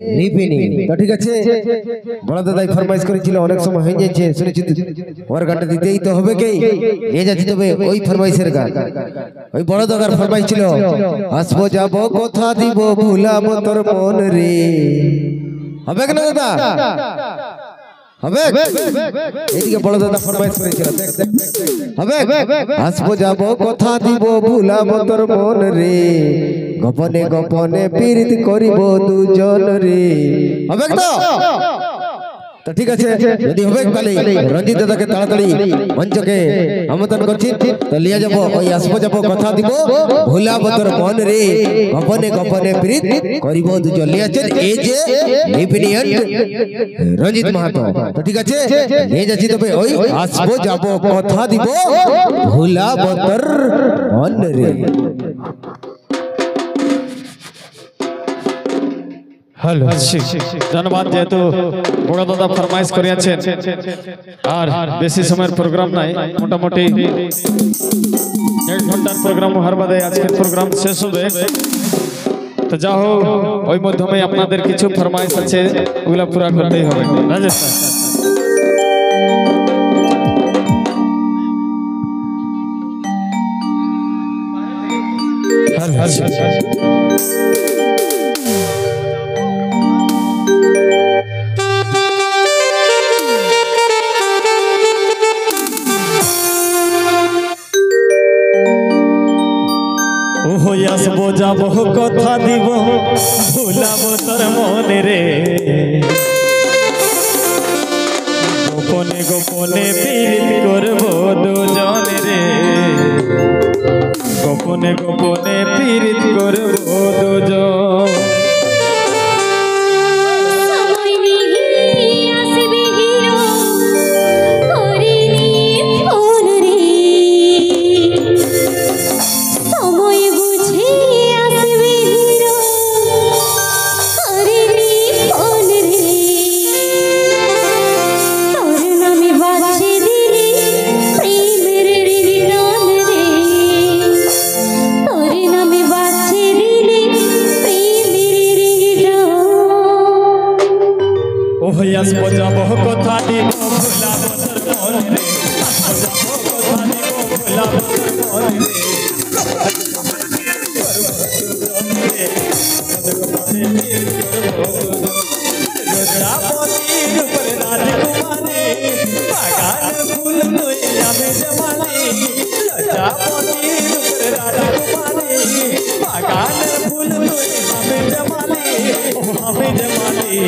নিপিনি তো ঠিক আছে বড় দাদাই ফরমাইশ করেছিল অনেক সময় হয়ে যাচ্ছে শুনেছি ওর গানটা দিতেই তো হবে কি নিয়ে যাচ্ছি তবে ওই ফরমাইশের গান ওই বড় দাদার ফরমাইশ ছিল আসবো যাব কথা দিব ভুলাবো তোর মন রে হবে কেন দাদা হবে এইদিকে বড় দাদা ফরমাইশ করেছিল হবে আসবো যাব কথা দিব ভুলাবো তোর মন রে গোপনে গোপনে পীড়িত করিব দুজন রে হবে তো ঠিক আছে যদি হবে তাহলে রঞ্জিত দাদাকে তাড়াতাড়ি মঞ্চকে আমন্ত্রণ করছি তো লিয়ে যাব ওই আসবো যাব কথা দিব ভুলাবো তোর মন রে গোপনে গোপনে পীড়িত করিব দুজন লিয়ে আছেন এই যে লিপিনিয়ান রঞ্জিত মাহাতো তো ঠিক আছে নিয়ে যাচ্ছি তবে ওই আসবো যাব কথা দিব ভুলাবো তোর মন রে हेलो धन्यवाद जेहेतु बड़ दादा फरमाइश करियाছেন আর বেশি সময়ের প্রোগ্রাম নাই মোটামুটি 1 ঘন্টার প্রোগ্রাম হওয়ার বাদে আজকের প্রোগ্রাম শেষ হবে তো যাও ওই মাধ্যমে আপনাদের কিছু ফরমাইশ আছে ওগুলা পুরা করতেই হবে রাজেশ हेलो আসবো যাব কথা দিব ভুলাবো তোর মনে রে গোপনে গোপনে পীড়িত করবো দুজন রে গোপনে গোপনে পীড়িত করবো দুজন আসবো যাব কথা দিব ভুলাবো তোর মন রে আসবো যাব কথা দিব ভুলাবো তোর মন রে রাজপতির উপরে রাজকুমারী বাগান ফুল লই আমি জমানি রাজপতির উপরে রাজকুমারী বাগান ফুল লই আমি জমানি ও আমি জমানি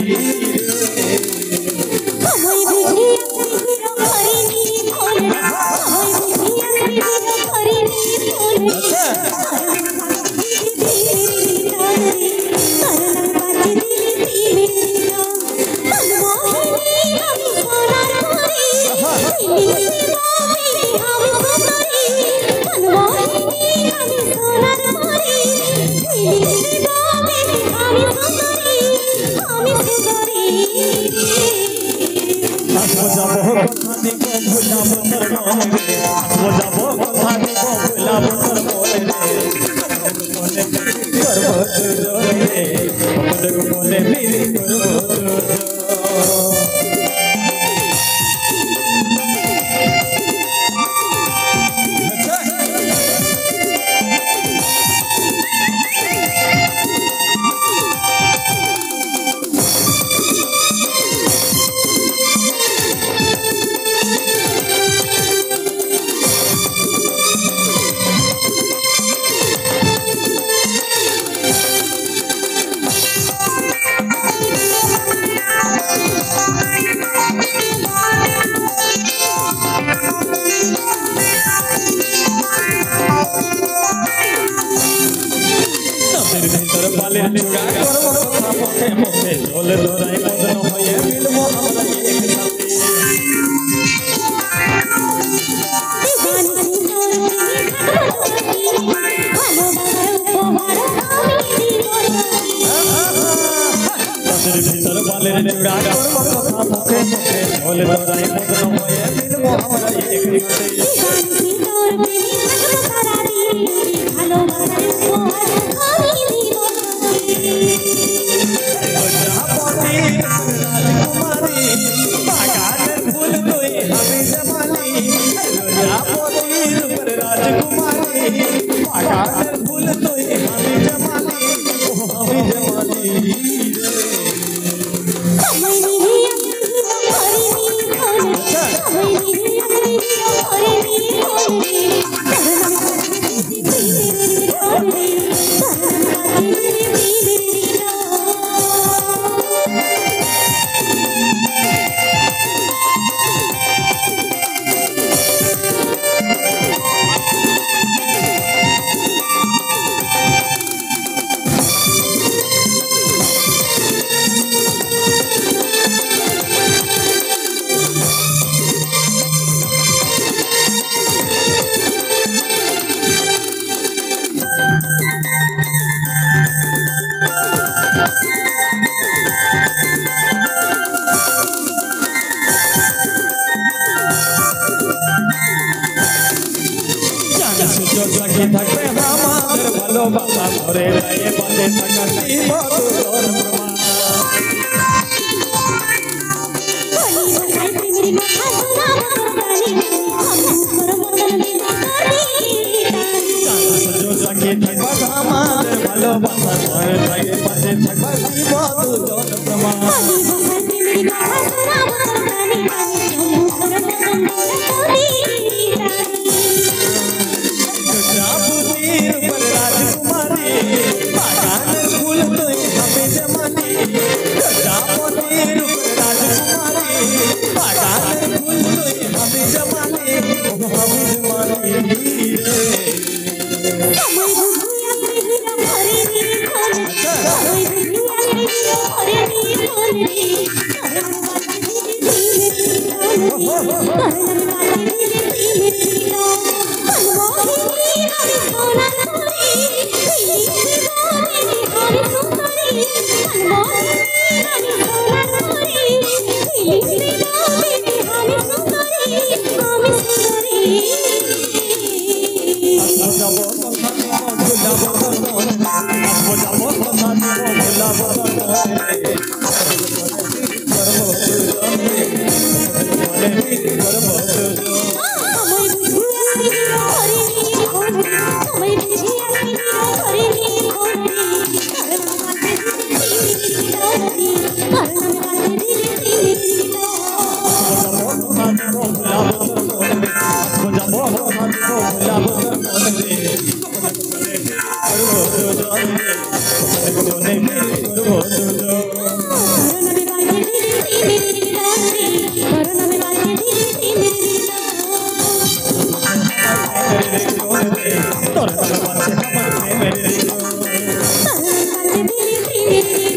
ঘরে রায়ে বাজে থাকা দিব তোর প্রমাণ সঙ্গে থাকবা আমাদের ভালোবাসা ঘরে রায়ে বাজে থাকা দিব তোর প্রমাণ प्रजापतिर पर राजकुमारी बागान फूल तो हमें जमानी प्रजापतिर पर राजकुमारी बागान फूल तो हमें जमानी Thank you.